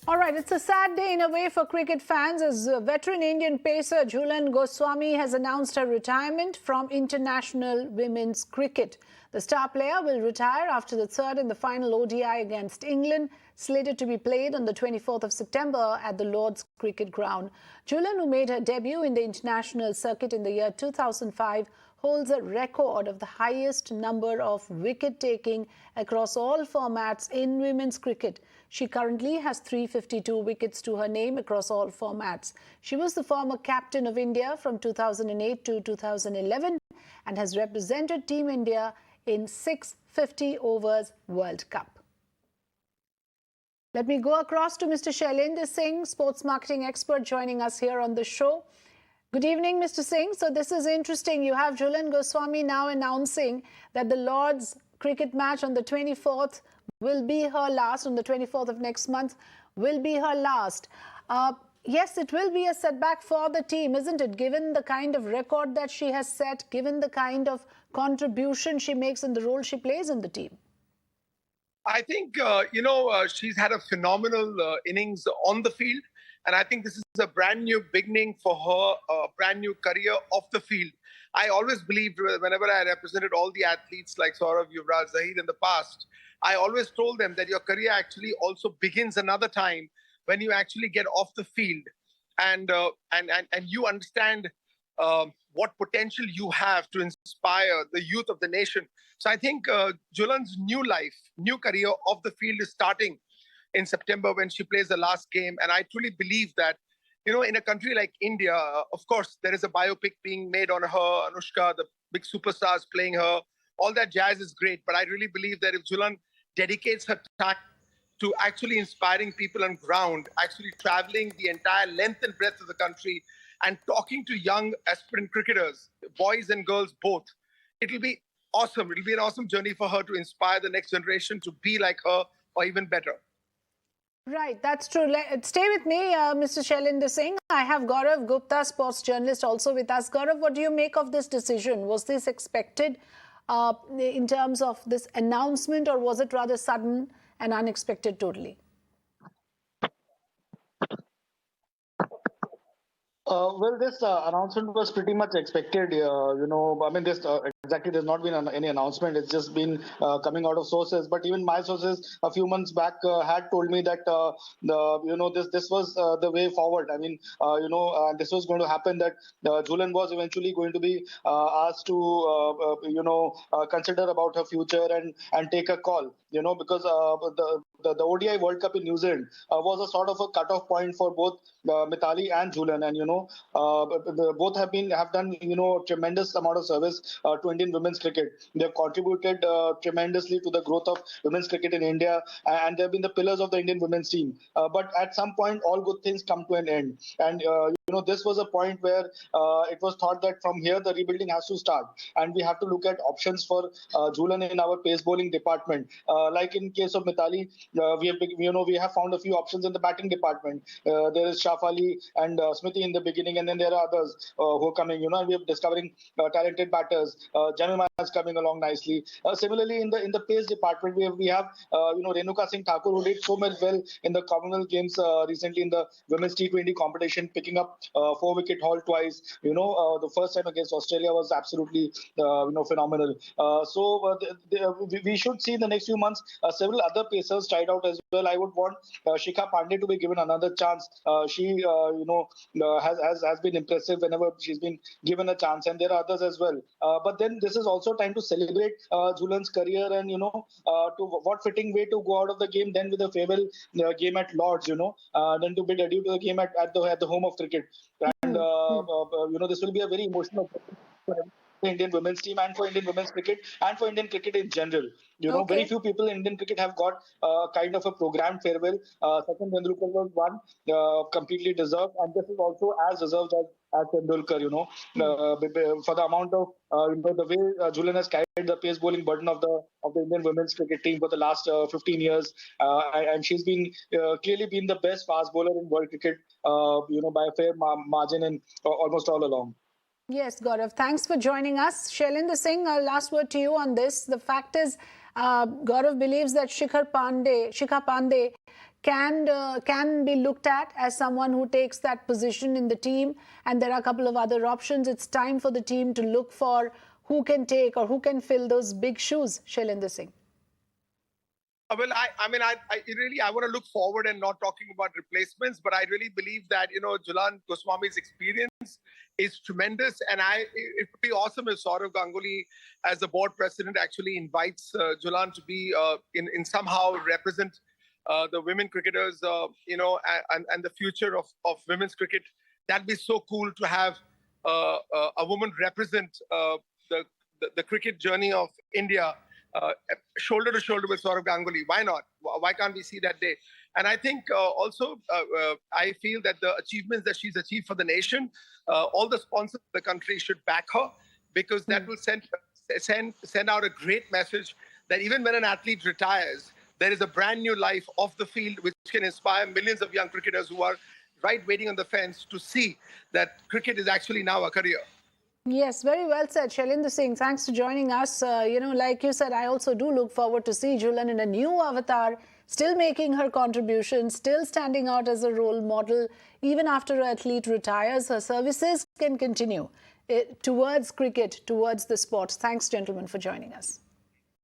All right, it's a sad day in a way for cricket fans as veteran Indian pacer Jhulan Goswami has announced her retirement from international women's cricket. The star player will retire after the third and the final ODI against England, slated to be played on the 24th of September at the Lord's Cricket Ground. Jhulan, who made her debut in the international circuit in the year 2005, holds a record of the highest number of wicket-taking across all formats in women's cricket. She currently has 352 wickets to her name across all formats. She was the former captain of India from 2008 to 2011 and has represented Team India in 650 overs World Cup. Let me go across to Mr. Shailendra Singh, sports marketing expert, joining us here on the show. Good evening, Mr. Singh. So this is interesting. You have Jhulan Goswami now announcing that the Lord's cricket match on the 24th will be her last, on the 24th of next month will be her last. Yes, it will be a setback for the team, isn't it? Given the kind of record that she has set, given the kind of contribution she makes and the role she plays in the team. I think, she's had a phenomenal innings on the field. And I think this is a brand new beginning for her, a brand new career off the field. I always believed whenever I represented all the athletes like Saurav, Yuvraj, Zahir in the past, I always told them that your career actually also begins another time when you actually get off the field and you understand what potential you have to inspire the youth of the nation. So I think Jhulan's new life, new career off the field is starting in September when she plays the last game. And I truly believe that, in a country like India, of course, there is a biopic being made on her, Anushka, the big superstars playing her. All that jazz is great. But I really believe that if Jhulan dedicates her time to actually inspiring people on ground, actually traveling the entire length and breadth of the country and talking to young aspirant cricketers, boys and girls both, it'll be awesome. It'll be an awesome journey for her to inspire the next generation to be like her or even better. Right, that's true. Stay with me, Mr. Shailendra Singh. I have Gaurav Gupta, sports journalist, also with us. Gaurav, what do you make of this decision? Was this expected in terms of this announcement, or was it rather sudden and unexpected totally? Well, this announcement was pretty much expected. Exactly, there's not been any announcement. It's just been coming out of sources. But even my sources a few months back had told me that this was the way forward. This was going to happen. That Jhulan was eventually going to be asked to consider about her future and take a call. Because the ODI World Cup in New Zealand was a sort of a cutoff point for both Mithali and Jhulan, and both have done tremendous amount of service to Indian women's cricket. They have contributed tremendously to the growth of women's cricket in India, and they have been the pillars of the Indian women's team. But at some point, all good things come to an end, and this was a point where it was thought that from here the rebuilding has to start, and we have to look at options for Jhulan in our pace bowling department. Like in case of Mithali, we have found a few options in the batting department. There is Shaf Ali and Smriti in the beginning, and then there are others who are coming. And we are discovering talented batters. Jamima is coming along nicely. Similarly, in the pace department, we have Renuka Singh Thakur, who did so much well in the Commonwealth Games recently in the women's T20 competition, picking up 4-wicket haul twice. The first time against Australia was absolutely phenomenal. We should see in the next few months several other pacers tried out as well. I would want Shikha Pandey to be given another chance. She has been impressive whenever she's been given a chance, and there are others as well. But then this is also time to celebrate Jhulan's career, and to what fitting way to go out of the game then with a farewell game at Lord's, then to bid adieu to the game at the home of cricket. And this will be a very emotional for the Indian women's team and for Indian women's cricket and for Indian cricket in general. Very few people in Indian cricket have got kind of a programmed farewell. Sachin Tendulkar was one, completely deserved, and this is also as deserved as Tendulkar. For the amount of the way Jhulan has carried the pace bowling burden of the Indian women's cricket team for the last 15 years, and she's been clearly been the best fast bowler in world cricket, by a fair margin and almost all along. Yes, Gaurav, thanks for joining us. Shailendra Singh, last word to you on this. The fact is, Gaurav believes that Shikha Pandey can be looked at as someone who takes that position in the team, and there are a couple of other options. It's time for the team to look for who can take or who can fill those big shoes, Shailendra Singh. Well, I want to look forward and not talking about replacements, but I really believe that, Jhulan Goswami's experience is tremendous. And it would be awesome if Sourav Ganguly, as the board president, actually invites Jhulan to be, in somehow represent the women cricketers, and the future of women's cricket. That'd be so cool to have a woman represent the cricket journey of India, shoulder to shoulder with Sourav Ganguly. Why not? Why can't we see that day? And I think also, I feel that the achievements that she's achieved for the nation, all the sponsors of the country should back her, because that will send out a great message that even when an athlete retires, there is a brand new life off the field which can inspire millions of young cricketers who are right waiting on the fence to see that cricket is actually now a career. Yes, very well said, Shailendra Singh. Thanks for joining us. Like you said, I also do look forward to see Jhulan in a new avatar, still making her contribution, still standing out as a role model. Even after an athlete retires, her services can continue towards cricket, towards the sport. Thanks, gentlemen, for joining us.